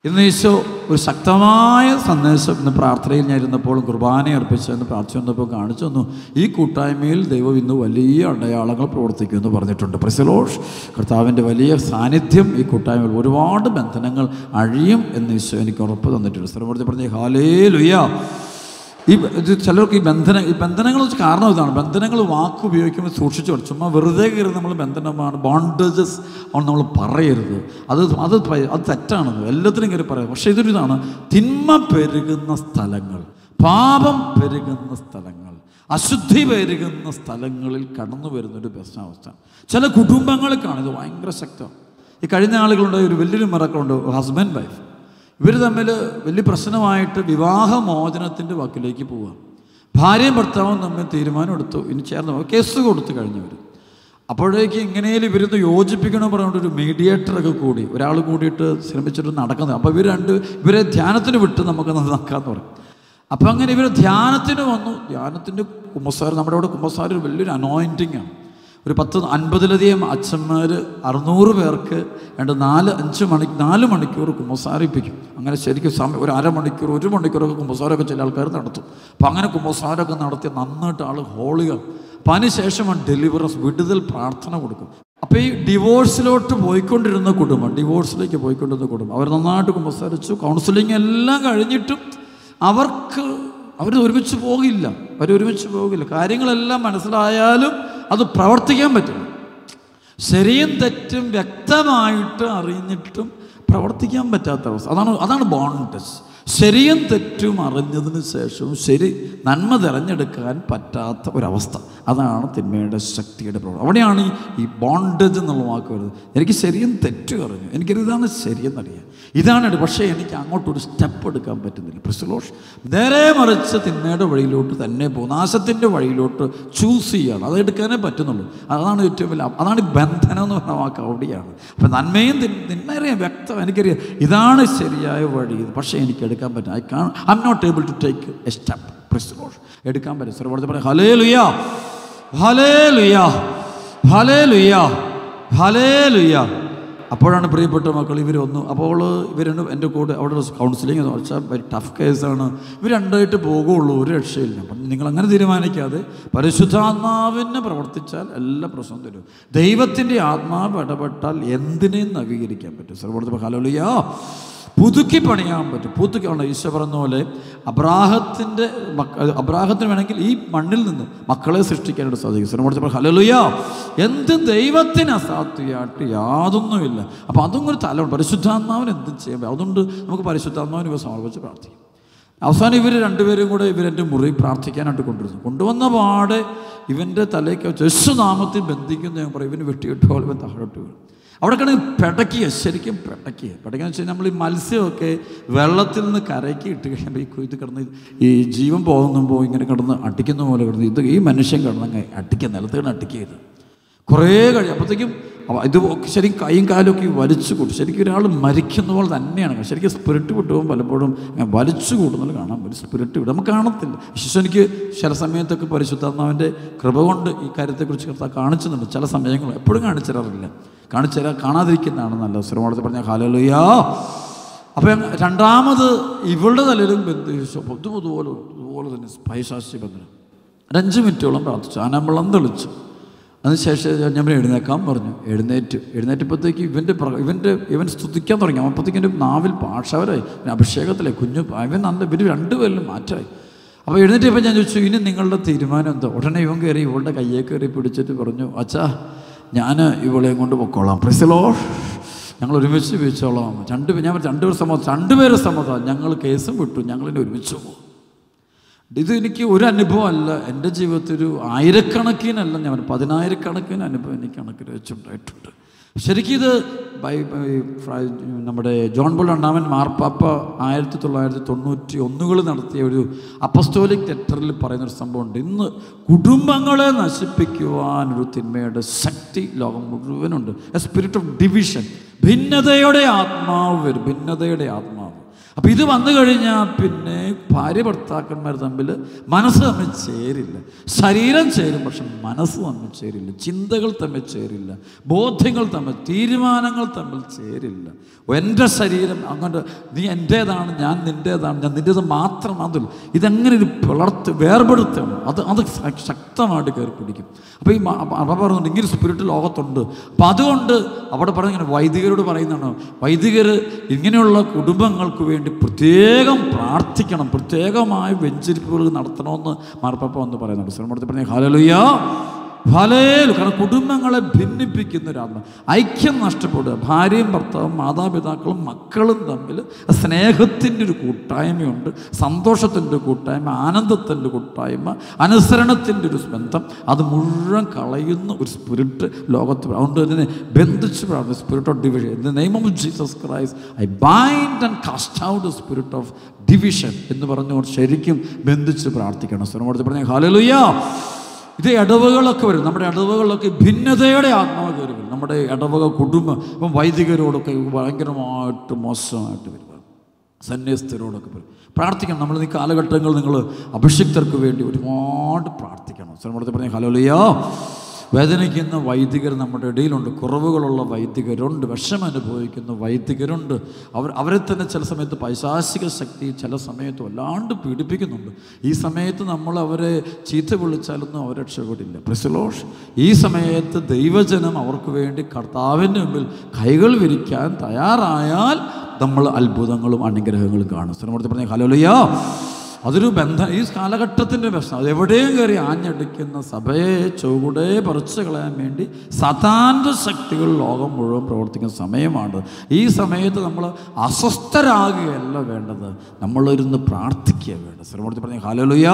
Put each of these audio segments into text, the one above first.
ഇന്ന് ഈശോ ഒരു ശക്തമായ സന്ദേശം ഇന്ന് പ്രാർത്ഥനയിൽ ഞാൻ ഇരുന്നപ്പോൾ കുർബാന അർപ്പിച്ചെന്ന് പ്രാർത്ഥിച്ചു വന്നപ്പോൾ കാണിച്ചു തന്നു. ഈ കൂട്ടായ്മയിൽ ദൈവം ഇന്ന് വലിയ അടയാളങ്ങൾ പ്രവർത്തിക്കുമെന്ന് പറഞ്ഞിട്ടുണ്ട്. Price the Lord. കർത്താവിൻ്റെ വലിയ സാന്നിധ്യം ഈ കൂട്ടായ്മയിൽ ഒരുപാട് ബന്ധനങ്ങൾ അഴിയും എന്ന് ഈശോ എനിക്ക് ഉറപ്പ് തന്നിട്ടുണ്ട്. സ്ഥലപ്പെടുത്തി പറഞ്ഞ് ഹല്ലേലൂയ. ചിലർക്ക് ഈ ബന്ധനങ്ങൾ വെച്ച് കാരണം ഇതാണ്. ബന്ധനങ്ങൾ വാക്ക് ഉപയോഗിക്കുമ്പോൾ സൂക്ഷിച്ചു വരും. ചുമ്മാ വെറുതെ കയറി നമ്മൾ ബന്ധനമാണ് ബോണ്ടേജസ് ആണ് നമ്മൾ പറയരുത്. അത് തെറ്റാണത്. എല്ലാത്തിനും കയറി പറയാം. പക്ഷേ ഇതൊരു ഇതാണ്, തിന്മ പെരുകുന്ന സ്ഥലങ്ങൾ, പാപം പെരുകുന്ന സ്ഥലങ്ങൾ, അശുദ്ധി പെരുകുന്ന സ്ഥലങ്ങളിൽ കടന്നു വരുന്നൊരു പ്രശ്നാവസ്ഥ ചില കുടുംബങ്ങളിൽ കാണും. ഇത് ഭയങ്കര ശക്തമാണ്. ഈ കഴിഞ്ഞ ആളുകളുണ്ട് ഒരു വലിയൊരു മിറക്കളുണ്ട്. ഹസ്ബൻഡ് വൈഫ് ഇവർ തമ്മിൽ വലിയ പ്രശ്നമായിട്ട് വിവാഹമോചനത്തിൻ്റെ വാക്കിലേക്ക് പോവുക. ഭാര്യയും ഭർത്താവും തമ്മിൽ തീരുമാനം എടുത്തു, ഇനി ചേർന്ന് കേസ് കൊടുത്തു കഴിഞ്ഞവർ. അപ്പോഴേക്ക് ഇങ്ങനെയും ഇവരൊന്ന് യോജിപ്പിക്കണം പറഞ്ഞുകൊണ്ട് ഒരു മീഡിയേറ്ററൊക്കെ കൂടി ഒരാൾ കൂടിയിട്ട് ശ്രമിച്ചിട്ട് നടക്കുന്നത്. അപ്പോൾ ഇവരെ ധ്യാനത്തിന് വിട്ട് നമുക്ക് നന്നാക്കാമെന്ന് പറയും. അപ്പം അങ്ങനെ ഇവർ ധ്യാനത്തിന് വന്നു. ധ്യാനത്തിൻ്റെ കുമ്പസാരം, നമ്മുടെ അവിടെ കുമ്പസാരം വലിയൊരു അനോയിൻറ്റിങ് ആണ്. ഒരു 10-50 അച്ഛന്മാർ 600 പേർക്ക് 4 മണിക്കൂർ കുമ്പസാരിപ്പിക്കും. അങ്ങനെ ശരിക്കും സമയം ഒരു അരമണിക്കൂർ 1 മണിക്കൂറൊക്കെ കുമ്പസാരമൊക്കെ ചില ആൾക്കാർ നടത്തും. അപ്പം അങ്ങനെ കുമ്പസാരമൊക്കെ നടത്തി നന്നായിട്ട് ആൾ ഹോളികൾ. അപ്പം അതിനുശേഷം ഡെലിവറൻസ്, വിടുതൽ പ്രാർത്ഥന കൊടുക്കും. അപ്പോൾ ഈ ഡിവോഴ്സിലേക്ക് പോയിക്കൊണ്ടിരുന്ന കുടുംബം അവർ നന്നായിട്ട് കുമ്പസാരിച്ചു. കൗൺസിലിംഗ് എല്ലാം കഴിഞ്ഞിട്ടും അവർ ഒരുമിച്ച് പോകില്ല. കാര്യങ്ങളെല്ലാം മനസ്സിലായാലും അത് പ്രവർത്തിക്കാൻ പറ്റില്ല. ശരിയും തെറ്റും വ്യക്തമായിട്ട് അറിഞ്ഞിട്ടും പ്രവർത്തിക്കാൻ പറ്റാത്ത അവസ്ഥ. അതാണ് ബോണ്ടേജ്. ശരിയും തെറ്റും അറിഞ്ഞതിന് ശേഷവും നന്മ തിരഞ്ഞെടുക്കാൻ പറ്റാത്ത ഒരവസ്ഥ. അതാണ് തിന്മയുടെ ശക്തിയുടെ പ്രവർത്തനം. അവിടെയാണ് ഈ ബോണ്ടേജ് എന്നുള്ള വാക്ക് വരുന്നത്. എനിക്ക് ശരിയും തെറ്റും അറിഞ്ഞു, എനിക്കിതാണ് ശരിയെന്നറിയാം, ഇതാണ്. പക്ഷേ എനിക്ക് അങ്ങോട്ടൊരു സ്റ്റെപ്പ് എടുക്കാൻ പറ്റുന്നില്ല. പ്രൈസ് നേരെ മറിച്ച് തിന്മയുടെ വഴിയിലോട്ട് തന്നെ പോകും, നാശത്തിൻ്റെ വഴിയിലോട്ട് ചൂസ് ചെയ്യണം. അത് എടുക്കാനേ പറ്റുന്നുള്ളൂ. അതാണ് ഏറ്റവും വലിയ, അതാണ് ബന്ധനം എന്ന് പറഞ്ഞ വാക്ക്. അവിടെയാണ്. അപ്പം നന്മയും തിന്മയും വ്യക്തം എനിക്കറിയാം, ഇതാണ് ശരിയായ വഴി, പക്ഷേ എനിക്ക് എടുക്കാൻ പറ്റും. I am not able to take a step. Praise the lord. എടുക്കാൻ പറ്റും. സർവ്വത്തെ പറയാം ഹല്ലേലൂയ, ഹല്ലേലൂയ, ഹല്ലേലൂയ, ഹല്ലേലൂയ. അപ്പോഴാണ് പ്രിയപ്പെട്ട മക്കൾ അപ്പോൾ ഇവരുണ്ട് എൻ്റെ കൂടെ അവിടെ കൗൺസിലിംഗ് എന്ന് വെച്ചാൽ വെരി ടഫ് കേസാണ്. ഇവർ രണ്ടായിട്ട് പോകുള്ളൂ, ഒരു രക്ഷയില്ല. അപ്പം നിങ്ങളങ്ങനെ തീരുമാനിക്കാതെ പരിശുദ്ധാത്മാവിനെ പ്രവർത്തിച്ചാൽ എല്ലാ പ്രശ്നവും തരും. ദൈവത്തിൻ്റെ ആത്മാവ് ഇടപെട്ടാൽ എന്തിനേയും നവീകരിക്കാൻ പറ്റും. സർവ്വത്തെ ഹല്ലേലൂയ. പുതുക്കി പണിയാൻ പറ്റും. ഈശോ പറഞ്ഞ പോലെ അബ്രാഹത്തിന് വേണമെങ്കിൽ ഈ മണ്ണിൽ നിന്ന് മക്കളെ സൃഷ്ടിക്കാനായിട്ട് സാധിക്കും. ഹല്ലേലൂയ. എന്ത് ദൈവത്തിന് അസാധ്യമായിട്ട് യാതൊന്നുമില്ല. അപ്പം അതും ഒരു തലമുണ്ട്. പരിശുദ്ധാത്മാവിന് എന്തും ചെയ്യാൻ പറ്റും. അതുകൊണ്ട് നമുക്ക് പരിശുദ്ധാത്മാവിന് ഇവ സമർപ്പിച്ച് പ്രാർത്ഥിക്കാം. അവസാനം ഇവർ രണ്ടുപേരും കൂടെ ഇവരെൻ്റെ മുറി പ്രാർത്ഥിക്കാനായിട്ട് കൊണ്ടുവന്ന പാടെ ഇവൻ്റെ തലേക്ക് യേശുനാമത്തിൽ ബന്ധിക്കുന്ന ഞാൻ പറയും, ഇവന് വെട്ടിയിട്ടോ ഇവൻ താഴോട്ട് വീഴും. അവിടെ കിടന്ന് ശരിക്കും പെടയ്ക്കാന്ന് വെച്ചാൽ നമ്മൾ ഈ മത്സ്യമൊക്കെ വെള്ളത്തിൽ നിന്ന് കരയ്ക്ക് ഇട്ട് കഴിയുമ്പോൾ ഇത് കിടന്ന് ഈ ജീവൻ പോകുമ്പോൾ ഇങ്ങനെ കിടന്ന് അടിക്കുന്ന പോലെ കിടന്ന് ഈ മനുഷ്യൻ കിടന്നങ്ങ് നിലത്ത് കിടന്ന് അടിക്കരുത്. കുറേ അപ്പോഴത്തേക്കും ഇത് ശരിക്കും കൈയും കാലൊക്കെ വലിച്ചു കൂട്ടും. ശരിക്കും ഒരാൾ മരിക്കുന്ന പോലെ തന്നെയാണ്. ശരിക്കും സ്പിരിറ്റ് വിട്ടുപോകും. പലപ്പോഴും വലിച്ചു കൂട്ടുന്നത് കാണാൻ പറ്റും. സ്പിരിറ്റ് വിടും നമുക്ക് കാണത്തില്ല. എനിക്ക് ചില സമയത്തൊക്കെ പരിശുദ്ധാത്മാവിൻ്റെ കൃപ കൊണ്ട് ഈ കാര്യത്തെക്കുറിച്ച് കർത്താവ് കാണിച്ചുന്നുണ്ട്. ചില സമയങ്ങൾ എപ്പോഴും കാണിച്ചിരാറില്ല. കാണാതിരിക്കുന്നതാണ് നല്ലത്. ശ്രമത്തെ പറഞ്ഞാൽ ഹല്ലേലൂയ. അപ്പം രണ്ടാമത് ഇവളുടെ തലയിലും ഇതുപോലെ തന്നെ പൈശാചിക ബന്ധനം. 5 മിനിറ്റോളം പ്രാർത്ഥിച്ചു. ആനമ്പളം തെളിച്ചു. അതിനുശേഷം ഞാൻ എഴുന്നേക്കാൻ പറഞ്ഞു. എഴുന്നേറ്റപ്പോഴത്തേക്ക് ഇവൻ സ്തുതിക്കാൻ തുടങ്ങി. അപ്പോഴത്തേക്ക് എൻ്റെ നാവിൽ ഭാഷവരായി, അഭിഷേകത്തിലെ ഇവർ രണ്ടുപേരിലും മാറ്റമായി. അപ്പോൾ എഴുന്നേറ്റപ്പോൾ ഞാൻ ചോദിച്ചു, ഇനി നിങ്ങളുടെ തീരുമാനം എന്താ? ഉടനെ ഇവൻ കയറി ഇവളുടെ കയ്യെ കയറി പിടിച്ചിട്ട് പറഞ്ഞു, അച്ഛാ ഞാൻ ഇവളെയും കൊണ്ട് പൊക്കോളാം. Praise the Lord. ഞങ്ങൾ ഒരുമിച്ച് ഉപയോഗിച്ചോളാം. ഞാൻ 2 പേര് സമ്മതം. ഞങ്ങൾ കേസും വിട്ടു, ഞങ്ങളിനെ ഒരുമിച്ച് പോകും. ഇത് എനിക്ക് ഒരു അനുഭവമല്ല, എൻ്റെ ജീവിതത്തിൽ ഒരു ആയിരക്കണക്കിനല്ല, ഞാൻ 10,000-കണക്കിന് അനുഭവം എനിക്ക് കണക്കിൽ വെച്ചുണ്ടായിട്ടുണ്ട്. ശരിക്കും ഇത് നമ്മുടെ ജോൺ പോൾ രണ്ടാമൻ മാർപ്പാപ്പ 1991 നടത്തിയ ഒരു അപ്പസ്തോലിക് ലെറ്ററിൽ പറയുന്നൊരു സംഭവമുണ്ട്. ഇന്ന് കുടുംബങ്ങളെ നശിപ്പിക്കുവാനൊരു തിന്മയുടെ ശക്തി ലോകം മുഴുവനുണ്ട്. A spirit of division. ഭിന്നതയുടെ ആത്മാവ് വരും. അപ്പം ഇത് വന്നു കഴിഞ്ഞാൽ പിന്നെ ഭാര്യ ഭർത്താക്കന്മാർ തമ്മിൽ മനസ്സ് തമ്മിൽ ചേരില്ല. ശരീരം ചേരും, പക്ഷെ മനസ്സ് തമ്മിൽ ചേരില്ല. ചിന്തകൾ തമ്മിൽ ചേരില്ല, ബോധ്യങ്ങൾ തമ്മിൽ, തീരുമാനങ്ങൾ തമ്മിൽ ചേരില്ല. എൻ്റെ ശരീരം അങ്ങനെ, നീ എൻ്റേതാണ്, ഞാൻ നിൻ്റേതാണ്, ഞാൻ നിൻ്റേത് മാത്രം. അതിൽ ഇതെങ്ങനെ ഒരു വേർപെടുത്തണം, അത് ശക്തമായിട്ട് കയറി പിടിക്കും. അപ്പോൾ ഈ അവ പറയുന്നുണ്ട് ഇങ്ങനെ സ്പിരിറ്റ് ലോകത്തുണ്ട്. അപ്പം അതുകൊണ്ട് അവിടെ പറയുന്നത് വൈദികരോട് പറയുന്നതാണ്, വൈദികർ ഇങ്ങനെയുള്ള കുടുംബങ്ങൾക്ക് വേണ്ടി പ്രത്യേകം പ്രാർത്ഥിക്കണം, പ്രത്യേകമായ വെഞ്ചരിപ്പുകൾ നടത്തണമെന്ന് മാർപ്പാപ്പ വന്ന് പറയുന്നുണ്ട്. ശ്രമത്തിൽ പറഞ്ഞ ഹല്ലേലൂയ ഹല്ലേലൂയ. കാരണം കുടുംബങ്ങളെ ഭിന്നിപ്പിക്കുന്ന ഒരാത്മ, ഐക്യം നഷ്ടപ്പെടുക. ഭാര്യയും ഭർത്താവും മാതാപിതാക്കളും മക്കളും തമ്മിൽ സ്നേഹത്തിൻ്റെ ഒരു കൂട്ടായ്മയുണ്ട്, സന്തോഷത്തിൻ്റെ കൂട്ടായ്മ, ആനന്ദത്തിൻ്റെ കൂട്ടായ്മ, അനുസരണത്തിൻ്റെ ഒരു ബന്ധം, അത് മുഴുവൻ കളയുന്ന ഒരു സ്പിരിറ്റ് ലോകത്ത്. അതുകൊണ്ട് ഇതിനെ ബന്ധിച്ച് പ്രാർത്ഥിക്കും, spirit of division. In the name of Jesus Christ I bind and cast out the spirit of division എന്ന് പറഞ്ഞുകൊണ്ട് ശരിക്കും ബന്ധിച്ച് പ്രാർത്ഥിക്കണം. സ്വരമെടുത്ത് പറഞ്ഞ ഹല്ലേലൂയ. ഇത് ഇടവകളൊക്കെ വരും, നമ്മുടെ ഇടവകളിലൊക്കെ ഭിന്നതയുടെ ആത്മാവ് കയറി വരും. നമ്മുടെ ഇടവക കുടുംബം ഇപ്പം വൈദികരോടൊക്കെ ഭയങ്കരമായിട്ട് മോശമായിട്ട് വരും, സന്യസ്തരോടൊക്കെ വരും. പ്രാർത്ഥിക്കണം. നമ്മൾ ഈ കാലഘട്ടങ്ങൾ നിങ്ങൾ അഭിഷിക്തർക്ക് വേണ്ടി ഒരുപാട് പ്രാർത്ഥിക്കണം. സ്വരമെടുത്ത് പറഞ്ഞ ഹല്ലേലൂയ. വേദനിക്കുന്ന വൈദികർ നമ്മുടെ ഇടയിലുണ്ട്, കുറവുകളുള്ള വൈദികരുണ്ട്, വിഷമം അനുഭവിക്കുന്ന വൈദികരുണ്ട്. അവരെ തന്നെ ചില സമയത്ത് പൈശാചിക ശക്തി ചില സമയത്ത് വല്ലാണ്ട് പീഡിപ്പിക്കുന്നുണ്ട്. ഈ സമയത്ത് നമ്മൾ അവരെ ചീത്ത വിളിച്ചാലൊന്നും അവർ രക്ഷപ്പെടില്ല. Praise the Lord. ഈ സമയത്ത് ദൈവജനം അവർക്ക് വേണ്ടി കർത്താവിൻ്റെ മുമ്പിൽ കൈകൾ വിരിക്കാൻ തയ്യാറായാൽ നമ്മൾ അത്ഭുതങ്ങളും അനുഗ്രഹങ്ങളും കാണും. ശ്രമത്തിൽ പറഞ്ഞ ഹല്ലേലൂയ. അതൊരു ബന്ധം, ഈ കാലഘട്ടത്തിൻ്റെ പ്രശ്നം. അതെവിടെയും കയറി ആഞ്ഞടിക്കുന്ന സഭയെ ചുവടെ പറിച്ചു കളയാൻ വേണ്ടി സാത്താൻ്റെ ശക്തികൾ ലോകം മുഴുവൻ പ്രവർത്തിക്കുന്ന സമയമാണ്. ഈ സമയത്ത് നമ്മൾ അസ്വസ്ഥരാകുകയല്ല വേണ്ടത്, നമ്മളൊരുന്ന് പ്രാർത്ഥിക്കുക വേണ്ടത്. ശ്രമത്തിൽ പറഞ്ഞ ഹല്ലേലൂയ.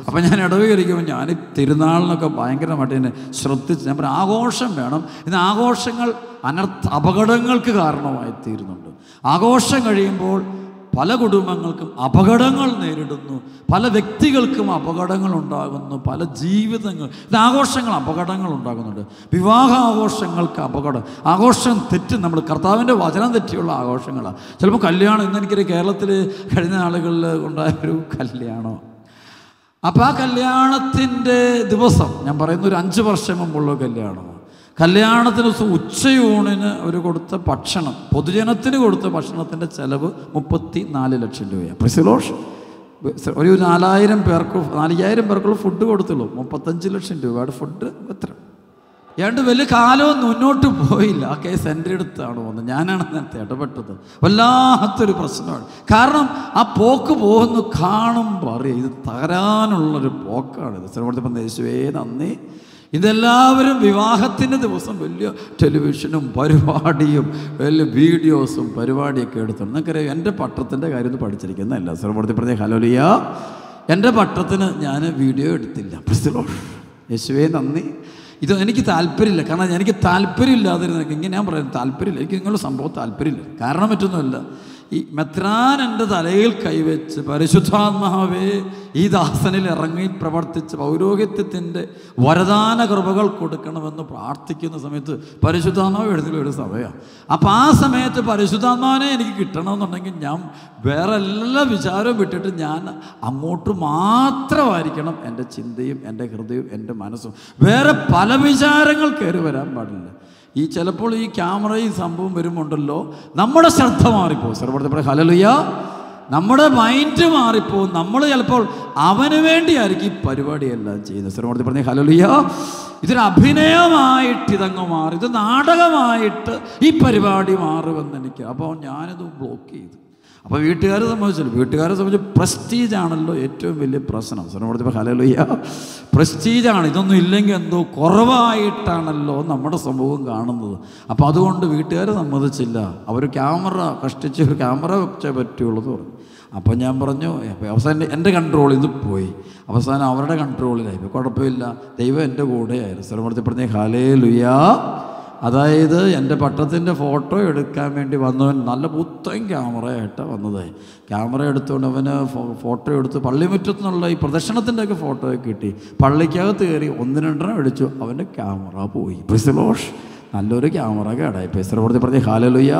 അപ്പം ഞാൻ ഇടവകരിക്കുമ്പോൾ ഞാൻ തിരുനാളിനൊക്കെ ഭയങ്കരമായിട്ട് എന്നെ ശ്രദ്ധിച്ച് ഞാൻ പറയാം, ആഘോഷം വേണം. ഇന്ന് ആഘോഷങ്ങൾ അപകടങ്ങൾക്ക് കാരണമായി തീരുന്നുണ്ട്. ആഘോഷം കഴിയുമ്പോൾ പല കുടുംബങ്ങൾക്കും അപകടങ്ങൾ നേരിടുന്നു, പല വ്യക്തികൾക്കും അപകടങ്ങൾ ഉണ്ടാകുന്നു, പല ജീവിതങ്ങൾ, ഇത് ആഘോഷങ്ങൾ അപകടങ്ങൾ ഉണ്ടാകുന്നുണ്ട്. വിവാഹാഘോഷങ്ങൾക്ക് അപകടം, ആഘോഷം തെറ്റ്, നമ്മൾ കർത്താവിൻ്റെ വചനം തെറ്റിയുള്ള ആഘോഷങ്ങളാണ്. ചിലപ്പോൾ കല്യാണം, ഇന്നെനിക്കൊരു കേരളത്തിൽ കഴിഞ്ഞ നാളുകളിൽ ഉണ്ടായൊരു കല്യാണം. അപ്പോൾ ആ കല്യാണത്തിൻ്റെ ദിവസം, ഞാൻ പറയുന്ന ഒരു 5 വർഷം മുമ്പുള്ള കല്യാണം, കല്യാണത്തിന് ഉച്ചയൂണിന് അവർ കൊടുത്ത ഭക്ഷണം, പൊതുജനത്തിന് കൊടുത്ത ഭക്ഷണത്തിൻ്റെ ചെലവ് 34 ലക്ഷം രൂപയാണ്. Price the Lord. ഒരു 4000 പേർക്കുള്ള ഫുഡ് കൊടുത്തുള്ളൂ, 35 ലക്ഷം രൂപയുടെ ഫുഡ്. എത്ര ഏതാണ്ട് വലിയ കാലമൊന്നും മുന്നോട്ട് പോയില്ല. ആ കേസ് എൻ്റെ അടുത്താണ് വന്നത്, ഞാനാണ് നേരത്തെ ഇടപെട്ടത്. വല്ലാത്തൊരു പ്രശ്നമാണ്. കാരണം ആ പോക്ക് പോകുന്നു കാണുമ്പോൾ അറിയാം ഇത് തകരാനുള്ളൊരു പോക്കാണിത്. ശ്രമപ്പെടുത്തി യേശുവേ നന്ദി. ഇതെല്ലാവരും വിവാഹത്തിൻ്റെ ദിവസം വലിയ ടെലിവിഷനും പരിപാടിയും വലിയ വീഡിയോസും പരിപാടിയൊക്കെ എടുത്തോണ്ട്. നിങ്ങൾക്കറിയാം എൻ്റെ പട്ടത്തിൻ്റെ കാര്യം ഒന്നും പഠിച്ചിരിക്കുന്നതല്ല. ശ്രമപ്പെടുത്തി പറഞ്ഞ ഹല്ലേലൂയ. എൻ്റെ പട്ടത്തിന് ഞാൻ വീഡിയോ എടുത്തില്ല. Price the Lord. യേശുവേ നന്ദി. ഇത് എനിക്ക് താല്പര്യമില്ല. കാരണം എനിക്ക് താല്പര്യമില്ലാതിരുന്ന, ഇങ്ങനെ ഞാൻ പറയുന്നത് താല്പര്യമില്ല, എനിക്ക് നിങ്ങളുടെ സംഭവം താല്പര്യമില്ല. കാരണം മറ്റൊന്നുമല്ല, ഈ മെത്രാൻ എൻ്റെ തലയിൽ കൈവച്ച് പരിശുദ്ധാത്മാവേ ഈ ദാസനിൽ ഇറങ്ങി പ്രവർത്തിച്ച് പൗരോഹിത്യത്തിൻ്റെ വരദാന കൃപകൾ കൊടുക്കണമെന്ന് പ്രാർത്ഥിക്കുന്ന സമയത്ത് പരിശുദ്ധാത്മാവ് എഴുന്നേൽക്കുന്ന സഭയാണ്. അപ്പോൾ ആ സമയത്ത് പരിശുദ്ധാത്മാവിനെ എനിക്ക് കിട്ടണമെന്നുണ്ടെങ്കിൽ ഞാൻ വേറെ എല്ലാ വിചാരവും വിട്ടിട്ട് ഞാൻ അങ്ങോട്ട് മാത്രമായിരിക്കണം എൻ്റെ ചിന്തയും എൻ്റെ ഹൃദയവും എൻ്റെ മനസ്സും. വേറെ പല വിചാരങ്ങൾ കയറി വരാൻ പാടില്ല. ഈ ചിലപ്പോൾ ഈ ക്യാമറയും സംഭവം വരുമ്പോണ്ടല്ലോ നമ്മുടെ ശ്രദ്ധ മാറിപ്പോകും. സർവ്വത്തെ ഹല്ലേലൂയ. നമ്മുടെ മൈൻഡ് മാറിപ്പോകും. നമ്മൾ ചിലപ്പോൾ അവന് വേണ്ടിയായിരിക്കും ഈ പരിപാടിയെല്ലാം ചെയ്യുന്നത്. സർവ്വത്തെ പറഞ്ഞ ഹല്ലേലൂയ. ഇതൊരു അഭിനയമായിട്ട് ഇതങ്ങ് മാറി, ഇത് നാടകമായിട്ട് ഈ പരിപാടി മാറുമെന്ന് എനിക്ക്. അപ്പോൾ ഞാനിത് ബ്ലോക്ക് ചെയ്തു. അപ്പോൾ വീട്ടുകാരെ സംബന്ധിച്ച് പ്രസ്റ്റീജാണല്ലോ ഏറ്റവും വലിയ പ്രശ്നം. സർവ്വത്തെ ഹല്ലേലൂയ. പ്രസ്റ്റീജാണ്. ഇതൊന്നും ഇല്ലെങ്കിൽ എന്തോ കുറവായിട്ടാണല്ലോ നമ്മുടെ സമൂഹം കാണുന്നത്. അപ്പോൾ അതുകൊണ്ട് വീട്ടുകാരെ സമ്മതിച്ചില്ല. അവർ ക്യാമറ കഷ്ടിച്ച് ഒരു ക്യാമറ വെച്ചേ പറ്റുള്ളൂ എന്ന് പറഞ്ഞു. അപ്പം ഞാൻ പറഞ്ഞു, അവസാനം എൻ്റെ കൺട്രോളിൽ നിന്ന് പോയി, അവസാനം അവരുടെ കൺട്രോളിലായി. കുഴപ്പമില്ല, ദൈവം എൻ്റെ കൂടെയായിരുന്നു. സർവ്വത്തെ പറഞ്ഞ ഹല്ലേലൂയ. അതായത് എൻ്റെ പട്ടത്തിൻ്റെ ഫോട്ടോ എടുക്കാൻ വേണ്ടി വന്നവൻ നല്ല പുത്തൻ ക്യാമറയായിട്ടാണ് വന്നത്. ക്യാമറ എടുത്തുകൊണ്ട് അവന് ഫോട്ടോ എടുത്ത് പള്ളിമുറ്റത്തു നിന്നുള്ള ഈ പ്രദർശനത്തിൻ്റെയൊക്കെ ഫോട്ടോയൊക്കെ കിട്ടി. പള്ളിക്കകത്ത് കയറി 1-2 അടിച്ചു, അവൻ്റെ ക്യാമറ പോയി. Price the Lord. നല്ലൊരു ക്യാമറ കേടായി. പ്രൈസ് ദി ലോർഡ് പറഞ്ഞ ഹല്ലേലൂയ.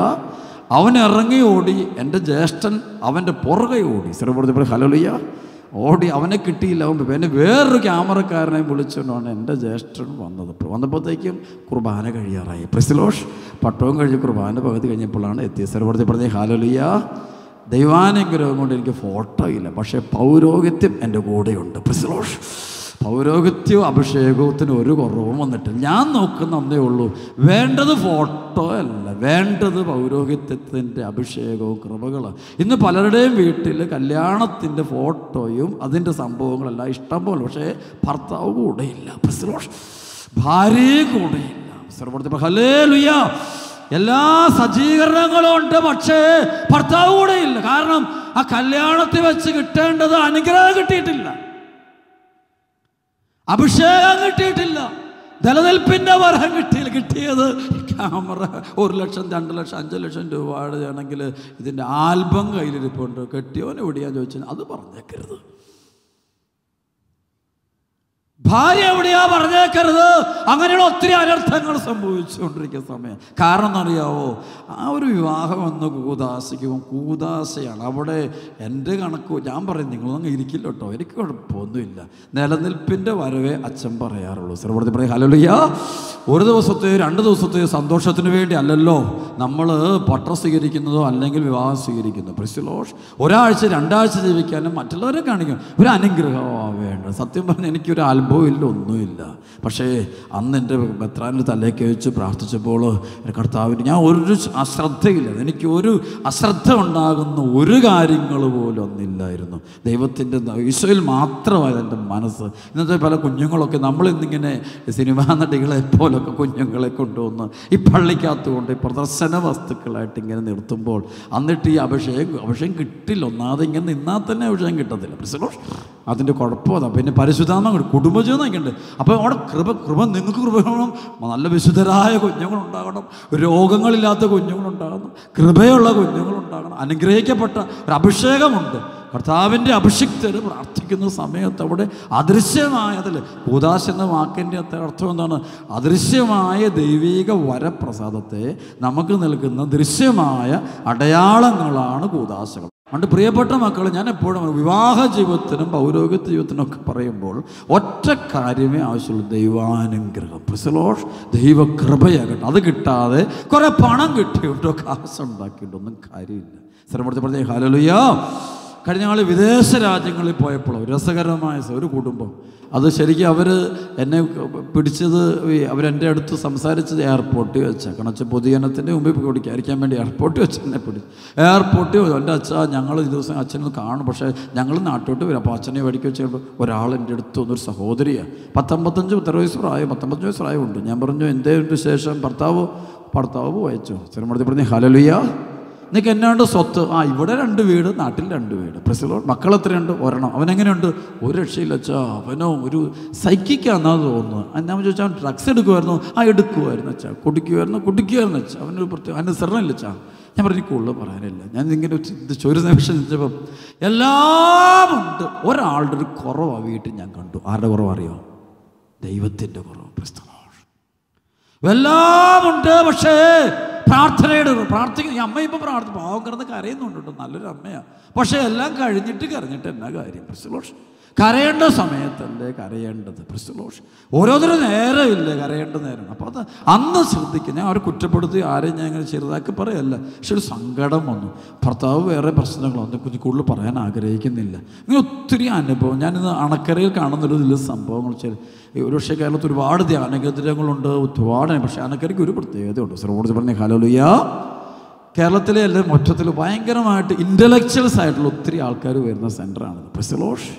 അവൻ ഇറങ്ങി ഓടി. എൻ്റെ ജ്യേഷ്ഠൻ അവൻ്റെ പുറകെ ഓടി. സർവ്വപ്രതി ഹല്ലേലൂയ. ഓടി, അവനെ കിട്ടിയില്ല. അവൻ പിന്നെ വേറൊരു ക്യാമറക്കാരനെ വിളിച്ചുകൊണ്ടാണ് എൻ്റെ ജ്യേഷ്ഠൻ വന്നപ്പോഴത്തേക്കും കുർബാന കഴിയാറായി. Price the Lord. പട്ടവും കഴിഞ്ഞ് കുർബാന പകുതി കഴിഞ്ഞപ്പോഴാണ് എത്തിയത്. സർവ്വപ്രതി പറഞ്ഞ ഹല്ലേലൂയ. ദൈവാനുഗ്രഹം കൊണ്ട് എനിക്ക് ഫോട്ടോ ഇല്ല, പക്ഷേ പൗരോഹിത്യം എൻ്റെ കൂടെയുണ്ട്. Praise the Lord. പൗരോഹിത്യവും അഭിഷേകത്തിന് ഒരു കുറവും വന്നിട്ടില്ല. ഞാൻ നോക്കുന്ന ഒന്നേ ഉള്ളൂ, വേണ്ടത് ഫോട്ടോ അല്ല, വേണ്ടത് പൗരോഹിത്യത്തിൻ്റെ അഭിഷേകവും കൃപകളാണ്. ഇന്ന് പലരുടെയും വീട്ടിൽ കല്യാണത്തിൻ്റെ ഫോട്ടോയും അതിൻ്റെ സംഭവങ്ങളെല്ലാം ഇഷ്ടം പോലെ, പക്ഷേ ഭർത്താവ് കൂടെയില്ല. Price the Lord. ഭാര്യ കൂടെയില്ല. സർവ്വപ്രതി ഹല്ലേലൂയ. എല്ലാ സജ്ജീകരണങ്ങളും ഉണ്ട്, പക്ഷേ ഭർത്താവ് കൂടെയില്ല. കാരണം ആ കല്യാണത്തിൽ വെച്ച് കിട്ടേണ്ടത് അനുഗ്രഹം കിട്ടിയിട്ടില്ല, അഭിഷേകം കിട്ടിയിട്ടില്ല, നിലനിൽപ്പിൻ്റെ വരം കിട്ടിയത് ക്യാമറ 1 ലക്ഷം 2 ലക്ഷം 5 ലക്ഷം രൂപയുടെ ആണെങ്കിൽ ഇതിൻ്റെ ആൽബം കയ്യിലിരിപ്പുണ്ട്. കെട്ടിയോനെ എവിടെയാന്ന് ചോദിച്ചാൽ അത് പറഞ്ഞേക്കരുത്. ഭാര്യ എവിടെയാ പറഞ്ഞേക്കരുത്. അങ്ങനെയുള്ള ഒത്തിരി അനർത്ഥങ്ങൾ സംഭവിച്ചുകൊണ്ടിരിക്കുന്ന സമയം. കാരണം എന്നറിയാവോ, ആ ഒരു വിവാഹം എന്ന് കൂദാശയാണ്. അവിടെ എൻ്റെ കണക്ക് ഞാൻ പറയും, നിങ്ങളൊന്നും ഇരിക്കില്ല കേട്ടോ, എനിക്ക് കുഴപ്പമൊന്നുമില്ല. നിലനിൽപ്പിൻ്റെ വരവേ അച്ഛൻ പറയാറുള്ളൂ. സർവ്വപ്രതി പറയും ഹല്ലേലൂയ. ഒരു ദിവസത്തെയോ 2 ദിവസത്തെയോ സന്തോഷത്തിന് വേണ്ടി അല്ലല്ലോ നമ്മൾ പട്ടം സ്വീകരിക്കുന്നതോ അല്ലെങ്കിൽ വിവാഹം സ്വീകരിക്കുന്നു. Price the Lord. ഒരാഴ്ച 2 ആഴ്ച ജീവിക്കാനും മറ്റുള്ളവരെ കാണിക്കും ഒരു അനുഗ്രഹമാണ് വേണ്ടത്. സത്യം പറഞ്ഞാൽ എനിക്കൊരു ആൽബം ഇല്ല, ഒന്നുമില്ല. പക്ഷേ അന്ന് എൻ്റെ ബത്രാൻ്റെ തലയ്ക്ക് വെച്ച് പ്രാർത്ഥിച്ചപ്പോൾ കർത്താവിന് ഞാൻ ഒരു അശ്രദ്ധയില്ല, എനിക്ക് ഒരു അശ്രദ്ധ ഉണ്ടാകുന്ന ഒരു കാര്യങ്ങൾ പോലും ഒന്നില്ലായിരുന്നു. ദൈവത്തിൻ്റെ ഈശോയിൽ മാത്രമായിരുന്നു എൻ്റെ മനസ്സ്. ഇന്നത്തെ പല കുഞ്ഞുങ്ങളൊക്കെ നമ്മളിന്നിങ്ങനെ സിനിമാ നടികളെ പോലൊക്കെ കുഞ്ഞുങ്ങളെ കൊണ്ടുവന്ന് ഈ പള്ളിക്കകത്ത് കൊണ്ട് പ്രദർശന വസ്തുക്കളായിട്ട് ഇങ്ങനെ നിർത്തുമ്പോൾ എന്നിട്ട് ഈ അഭിഷേകം കിട്ടില്ല. ഒന്നാമത് ഇങ്ങനെ നിന്നാൽ തന്നെ അഭിഷേകം കിട്ടത്തില്ല. അതിൻ്റെ കുഴപ്പമാണ്. പിന്നെ പരിശുദ്ധാത്മ കുടുംബജീവിതം നയിക്കുന്നുണ്ട്. അപ്പോൾ അവിടെ കൃപ നിങ്ങൾക്ക് കൃപ വേണം. നല്ല വിശുദ്ധരായ കുഞ്ഞുങ്ങളുണ്ടാകണം, രോഗങ്ങളില്ലാത്ത കുഞ്ഞുങ്ങളുണ്ടാകണം, കൃപയുള്ള കുഞ്ഞുങ്ങളുണ്ടാകണം, അനുഗ്രഹിക്കപ്പെട്ട ഒരു അഭിഷേകമുണ്ട്. കർത്താവിൻ്റെ അഭിഷിക്തർ പ്രാർത്ഥിക്കുന്ന സമയത്ത് അവിടെ അദൃശ്യമായ, അതിൽ കൂദാശ എന്ന വാക്കിൻ്റെ അർത്ഥം എന്താണ്? അദൃശ്യമായ ദൈവിക വരപ്രസാദത്തെ നമുക്ക് നൽകുന്ന ദൃശ്യമായ അടയാളങ്ങളാണ് കൂദാശകൾ. അതുകൊണ്ട് പ്രിയപ്പെട്ട മക്കൾ, ഞാൻ എപ്പോഴും വിവാഹ ജീവിതത്തിനും പൗരോഹിത്യ ജീവിതത്തിനും ഒക്കെ പറയുമ്പോൾ ഒറ്റ കാര്യമേ ആവശ്യമുള്ളൂ, ദൈവാനുഗ്രഹം. Praise the Lord. ദൈവകൃപയാകട്ടെ. അത് കിട്ടാതെ കുറേ പണം കിട്ടിയിട്ടോ കാശുണ്ടാക്കിയിട്ടോ ഒന്നും കാര്യമില്ല. സർവ്വപ്രതി പറഞ്ഞ ഹല്ലേലൂയ. കഴിഞ്ഞ നാൾ വിദേശ രാജ്യങ്ങളിൽ പോയപ്പോൾ രസകരമായ ഒരു കുടുംബം, അത് ശരിക്കും അവർ എന്നെ പിടിച്ചത്, അവരെൻ്റെ അടുത്ത് സംസാരിച്ചത് എയർപോർട്ടിൽ വെച്ചാൽ. കാരണം പൊതുജനത്തിൻ്റെ മുമ്പിൽ കുടിക്കാതിരിക്കാൻ വേണ്ടി എയർപോർട്ടിൽ വെച്ച് എന്നെ പിടിച്ചു. എയർപോർട്ടിൽ എൻ്റെ ഞങ്ങൾ ഈ ദിവസം അച്ഛനൊന്ന് കാണും, പക്ഷേ ഞങ്ങൾ നാട്ടിലോട്ട് വരും. അപ്പോൾ അച്ഛനെ വടിക്ക് വെച്ച് ഒരാൾ എൻ്റെ അടുത്ത് വന്നൊരു സഹോദരിയാണ്, 19 വയസ്സ് പ്രായം, 19 വയസ്സ് പ്രായമുണ്ട്. ഞാൻ പറഞ്ഞു, എന്തേ ശേഷം ഭർത്താവ് വായിച്ചു. സിനിമ പറഞ്ഞു ഹല്ലേലൂയ. നിനക്ക് എന്നാണ്ട് സ്വത്ത്? ഇവിടെ 2 വീട്, നാട്ടിൽ 2 വീട്. Price the Lord. മക്കൾ എത്രയുണ്ട്? 1. അവനെങ്ങനെയുണ്ട്? ഒരു രക്ഷയില്ല അച്ഛാ. അവനോ ഒരു സൈക്കിക്കാന്നാണ് തോന്നുന്നു. ഞാൻ ചോദിച്ചാൽ അവൻ ഡ്രഗ്സ് എടുക്കുമായിരുന്നു? എടുക്കുമായിരുന്നു അച്ഛാ. കുടിക്കുമായിരുന്നു അച്ഛാ. അവനൊരു പ്രത്യേക അനുസരണമില്ല അച്ഛാ. ഞാൻ പറഞ്ഞു കൂടുതൽ പറയാനില്ല. ഞാൻ ഇങ്ങനെ ഒരു നിമിഷം ചിന്തിച്ചപ്പം എല്ലാം ഉണ്ട്, ഒരാളുടെ ഒരു കുറവാണ് വീട്ടിൽ ഞാൻ കണ്ടു. ആരുടെ കുറവറിയോ? ദൈവത്തിൻ്റെ കുറവ്. Price the Lord. എല്ലാം ഉണ്ട്, പക്ഷേ പ്രാർത്ഥിക്കുന്ന ഈ അമ്മ ഇപ്പം പാവം കിടന്ന് കരയുന്നുണ്ട് കേട്ടോ, നല്ലൊരു അമ്മയാണ്. പക്ഷേ എല്ലാം കഴിഞ്ഞിട്ട് കരഞ്ഞിട്ട് എന്നാ കാര്യം? Praise the Lord. കരയേണ്ട സമയത്തല്ലേ കരയേണ്ടത്? Praise the Lord. ഓരോരുത്തരും നേരമില്ലേ കരയേണ്ട നേരം. അപ്പോൾ അത് അന്ന് ശ്രദ്ധിക്കുക. ഞാൻ അവരെ കുറ്റപ്പെടുത്തി ആരെയും ഞാൻ ഇങ്ങനെ ചെറുതാക്കി പറയല്ല, പക്ഷെ ഒരു സങ്കടം വന്നു. ഭർത്താവ് വേറെ പ്രശ്നങ്ങളൊന്നും കൂടുതൽ പറയാൻ ആഗ്രഹിക്കുന്നില്ല. ഇങ്ങനെ ഒത്തിരി അനുഭവം ഞാനിന്ന് അണക്കരയിൽ കാണുന്നൊരു ഇതിൽ സംഭവങ്ങൾ ഒരുപക്ഷെ കേരളത്തിൽ ഒരുപാട് ധ്യാന കേന്ദ്രങ്ങളുണ്ട്, ഒരുപാട്. പക്ഷേ അണക്കരയ്ക്ക് ഒരു പ്രത്യേകതയുണ്ട്. സർവ്വോട് പറഞ്ഞ ഹല്ലേലൂയ. കേരളത്തിലെ എല്ലാം മൊത്തത്തിൽ ഭയങ്കരമായിട്ട് ഇൻ്റലക്ച്വൽസ് ആയിട്ടുള്ള ഒത്തിരി ആൾക്കാർ വരുന്ന സെൻ്ററാണ്. Praise the Lord.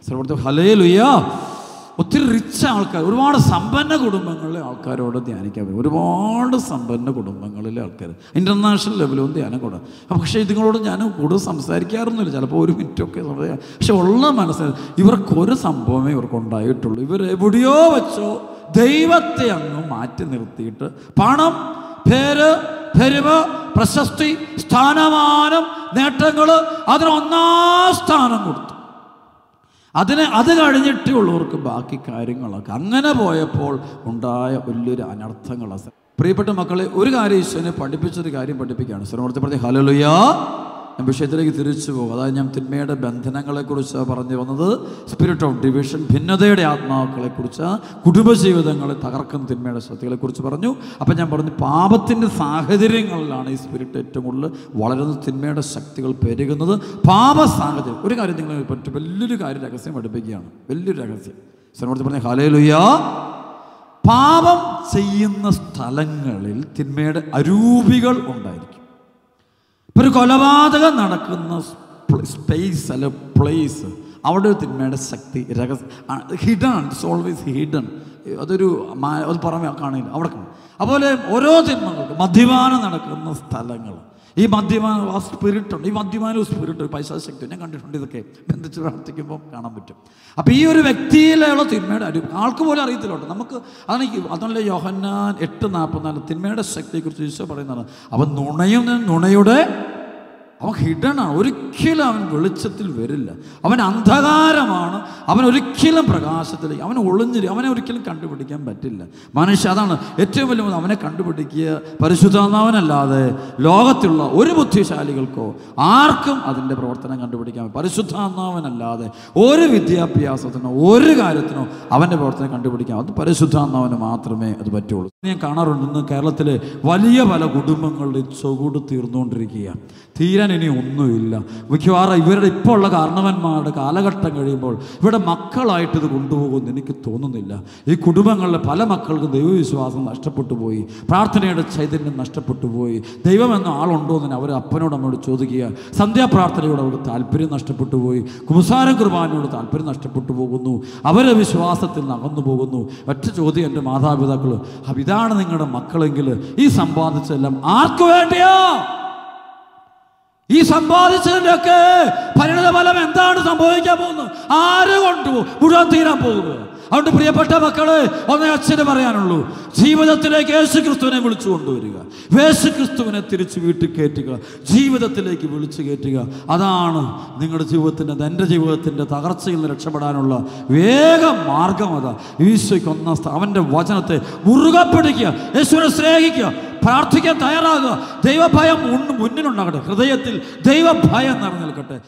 സർവ്വോട് ഹല്ലേലൂയ. ഒത്തിരി റിച്ച് ആൾക്കാർ, ഒരുപാട് സമ്പന്ന കുടുംബങ്ങളിലെ ആൾക്കാരോട് ധ്യാനിക്കാൻ പറ്റും. ഒരുപാട് സമ്പന്ന കുടുംബങ്ങളിലെ ആൾക്കാർ ഇൻ്റർനാഷണൽ ലെവലും ധ്യാനം കൂടാം. പക്ഷേ ഇതുങ്ങളോട് ഞാൻ കൂടുതൽ സംസാരിക്കാറൊന്നുമില്ല, ചിലപ്പോൾ 1 മിനിറ്റൊക്കെ സംസാരിക്കാം. പക്ഷെ ഉള്ള മനസ്സിൽ ഇവർക്കൊരു സംഭവമേ ഇവർക്കുണ്ടായിട്ടുള്ളൂ. ഇവരെവിടെയോ വെച്ചോ ദൈവത്തെ അങ്ങ് മാറ്റി നിർത്തിയിട്ട് പണം, പേര്, പെരുമ, പ്രശസ്തി, സ്ഥാനമാനം, നേട്ടങ്ങൾ, അതിന് 1-ാം സ്ഥാനം കൊടുത്തു. അത് കഴിഞ്ഞിട്ടേ ഉള്ളവർക്ക് ബാക്കി കാര്യങ്ങളൊക്കെ. അങ്ങനെ പോയപ്പോൾ ഉണ്ടായ വലിയൊരു അനർത്ഥങ്ങളാണ്. പ്രിയപ്പെട്ട മക്കളെ, ഒരു കാര്യം ഈശോനെ പഠിപ്പിച്ചൊരു കാര്യം പഠിപ്പിക്കുകയാണ്. സ്വരമൂർത്തി പറഞ്ഞ് ഹല്ലേലൂയ. ഞാൻ വിഷയത്തിലേക്ക് തിരിച്ചു പോകും. അതായത് ഞാൻ തിന്മയുടെ ബന്ധനങ്ങളെക്കുറിച്ച് പറഞ്ഞു വന്നത്. സ്പിരിറ്റ് ഓഫ് ഡിവിഷൻ, ഭിന്നതയുടെ ആത്മാക്കളെക്കുറിച്ച്, കുടുംബജീവിതങ്ങളെ തകർക്കുന്ന തിന്മയുടെ ശക്തികളെക്കുറിച്ച് പറഞ്ഞു. അപ്പം ഞാൻ പറഞ്ഞു, പാപത്തിൻ്റെ സാഹചര്യങ്ങളിലാണ് ഈ സ്പിരിറ്റ് ഏറ്റവും കൂടുതൽ വളരുന്നത്, തിന്മയുടെ ശക്തികൾ പെരുകുന്നത്. പാപ സാഹചര്യം. ഒരു കാര്യം നിങ്ങൾ പറ്റും, വലിയൊരു കാര്യം രഹസ്യം പഠിപ്പിക്കുകയാണ്, വലിയൊരു രഹസ്യം. സ്വരമൂർത്തി പറഞ്ഞ ഹല്ലേലൂയ. പാപം ചെയ്യുന്ന സ്ഥലങ്ങളിൽ തിന്മയുടെ അരൂപികൾ ഉണ്ടായിരിക്കും. ഇപ്പോൾ ഒരു കൊലപാതകം നടക്കുന്ന സ്പേസ് അല്ല പ്ലേസ്, അവിടെ ഒരു തിന്മയുടെ ശക്തി ഹിഡൻ, ഇറ്റ്സ് ഓൾവേസ് ഹിഡൻ. അത് പുറമെ കാണില്ല, അവിടെ കാണും. അതുപോലെ ഓരോ തിന്മകൾക്കും മദ്യപാനം നടക്കുന്ന സ്ഥലങ്ങൾ, ഈ മദ്യപാനം ആ സ്പിരിറ്റുണ്ട്, ഈ മദ്യപാനവും സ്പിരിറ്റ് പൈസ ശക്തി ഞാൻ കണ്ടിട്ടുണ്ട്. ഇതൊക്കെ ബന്ധിച്ച് പ്രാർത്ഥിക്കുമ്പോൾ കാണാൻ പറ്റും. അപ്പോൾ ഈ ഒരു വ്യക്തിയിലുള്ള തിന്മയുടെ ആൾക്ക് പോലും അറിയത്തില്ലോട്ടെ നമുക്ക്. അതല്ല യോഹന്നാൻ 8:44 തിന്മയുടെ ശക്തിയെക്കുറിച്ച് ഈശോ പറയുന്നതാണ്. അവൻ നുണയുടെ അവൻ ഹിഡനാണ്, ഒരിക്കലും അവൻ വെളിച്ചത്തിൽ വരില്ല. അവൻ അന്ധകാരമാണ്, അവൻ ഒരിക്കലും പ്രകാശത്തിലേക്ക് അവൻ ഒളിഞ്ഞിരിക്കും. അവനെ ഒരിക്കലും കണ്ടുപിടിക്കാൻ പറ്റില്ല മനുഷ്യ. അതാണ് ഏറ്റവും വലിയ, അവനെ കണ്ടുപിടിക്കുക പരിശുദ്ധാത്മാവനല്ലാതെ ലോകത്തുള്ള ഒരു ബുദ്ധിശാലികൾക്കോ ആർക്കും അതിൻ്റെ പ്രവർത്തനം കണ്ടുപിടിക്കാൻ. പരിശുദ്ധാത്മാവനല്ലാതെ ഒരു വിദ്യാഭ്യാസത്തിനോ ഒരു കാര്യത്തിനോ അവൻ്റെ പ്രവർത്തനം കണ്ടുപിടിക്കാം. അത് പരിശുദ്ധാത്മാവിന് മാത്രമേ അത് പറ്റുള്ളൂ. ഞാൻ കാണാറുണ്ട്, ഇന്ന് കേരളത്തിലെ വലിയ പല കുടുംബങ്ങളുടെ ചുവട് തീർന്നുകൊണ്ടിരിക്കുക. തീരാൻ ഇനി ഒന്നുമില്ല. മിക്കവാറും ഇവരുടെ ഇപ്പോൾ ഉള്ള കാരണവന്മാരുടെ കാലഘട്ടം കഴിയുമ്പോൾ ഇവിടെ മക്കളായിട്ട് ഇത് കൊണ്ടുപോകുമെന്ന് എനിക്ക് തോന്നുന്നില്ല. ഈ കുടുംബങ്ങളിലെ പല മക്കൾക്കും ദൈവവിശ്വാസം നഷ്ടപ്പെട്ടു പോയി, പ്രാർത്ഥനയുടെ ചൈതന്യം നഷ്ടപ്പെട്ടു പോയി. ദൈവം എന്ന ആളുണ്ടോ എന്ന് അവർ അപ്പനോട് അമ്മയോട് ചോദിക്കുക. സന്ധ്യാപ്രാർത്ഥനയോട് അവർക്ക് താല്പര്യം നഷ്ടപ്പെട്ടു പോയി. കുമ്പസാര കുർബാനയോട് താല്പര്യം നഷ്ടപ്പെട്ടു പോകുന്നു. അവരെ വിശ്വാസത്തിൽ നിന്ന് അകന്നു പോകുന്നു. ഒറ്റ ചോദ്യം എൻ്റെ മാതാപിതാക്കൾ, ഇതാണ് നിങ്ങളുടെ മക്കളെങ്കിൽ ഈ സമ്പാദിച്ചെല്ലാം ആർക്കു വേണ്ടിയോ? ഈ സമ്പാദിച്ചതിൻ്റെയൊക്കെ പരിണിത ഫലം എന്താണ് സംഭവിക്കാൻ പോകുന്നത്? ആര് കൊണ്ടുപോകും? മുഴുവൻ തീരാൻ പോകുന്നത്. അതുകൊണ്ട് പ്രിയപ്പെട്ട മക്കളെ, ഒന്നേ അച്ഛന് പറയാനുള്ളൂ, ജീവിതത്തിലേക്ക് യേശുക്രിസ്തുവിനെ വിളിച്ചു കൊണ്ടുവരിക, യേശുക്രിസ്തുവിനെ തിരിച്ച് വീട്ടിൽ കയറ്റുക, ജീവിതത്തിലേക്ക് വിളിച്ചു കയറ്റുക. അതാണ് നിങ്ങളുടെ ജീവിതത്തിൻ്റെ, എൻ്റെ ജീവിതത്തിൻ്റെ തകർച്ചയിൽ നിന്ന് രക്ഷപ്പെടാനുള്ള വേഗ മാർഗം. അതാ ഈശോയ്ക്ക് ഒന്നാം സ്ഥാനം. അവൻ്റെ വചനത്തെ മുറുകെ പിടിക്കുക, യേശുവിനെ സ്നേഹിക്കുക, പ്രാർത്ഥിക്കാൻ തയ്യാറാകുക. ദൈവഭയം മുന്നിലുണ്ടാകട്ടെ, ഹൃദയത്തിൽ ദൈവഭയം നിറഞ്ഞു നിൽക്കട്ടെ.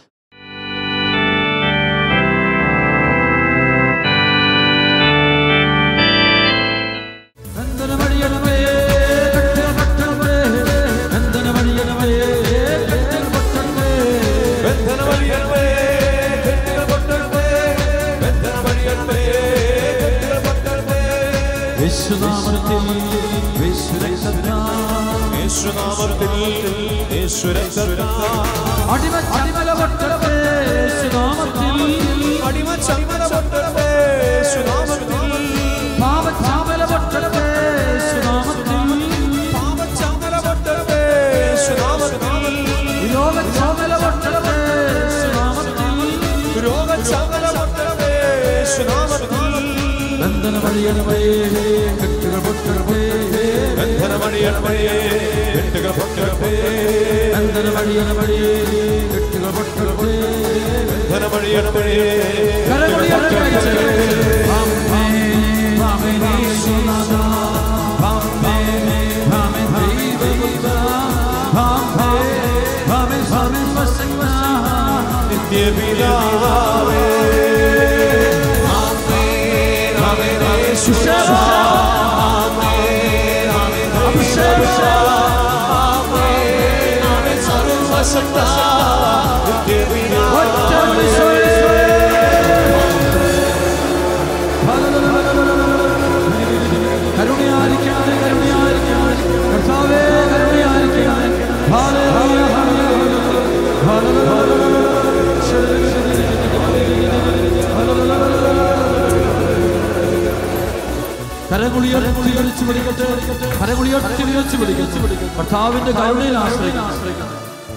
കർത്താവിന്റെ കരുണയിൽ ആശ്രയിക്കണം.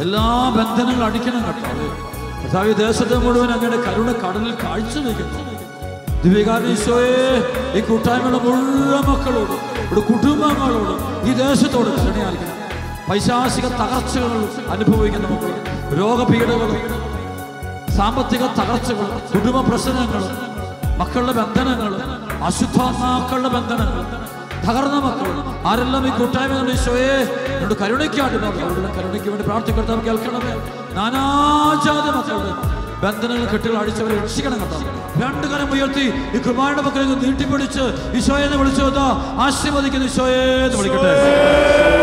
എല്ലാ ബന്ധനങ്ങളും അടിക്കണം കർത്താവ്. കർത്താവ് ദേശത്തെ മുഴുവൻ അങ്ങയുടെ കരുണ കടലിൽ കാഴ്ചവെക്കുന്നു. ദിവ്യകാരണീശോയെ, ഈ കൂട്ടായ്മയുടെ മുഴുവൻ മക്കളോട്, ഇവിടെ കുടുംബങ്ങളോട്, ഈ ദേശത്തോട് സാമ്പത്തിക തകർച്ചകൾ, കുടുംബ പ്രശ്നങ്ങൾ, മക്കളുടെ ബന്ധനങ്ങൾ, അശുദ്ധാത്മാക്കളുടെ ബന്ധനങ്ങൾ, തകർന്ന മക്കൾ ആരെല്ലാം ഈ കൂട്ടായ്മ ഈശോയെ എന്നോട് കരുണയ്ക്കാണ്ട് കരുണയ്ക്ക് വേണ്ടി പ്രാർത്ഥിക്കണം. കേൾക്കണമേ. നാനാജാതി മക്കളുടെ ബന്ധനങ്ങൾ കെട്ടുകൾ അടിച്ചവരെ രക്ഷിക്കണം കേട്ടോ. രണ്ട് കരം ഉയർത്തി ഈ കുർബാനയുടെ മക്കളെ നീട്ടിപ്പിടിച്ച് ഈശോയെ എന്ന് വിളിച്ചു ആശീർവദിക്കുന്ന ഈശോയെ എന്ന് വിളിക്കട്ടെ.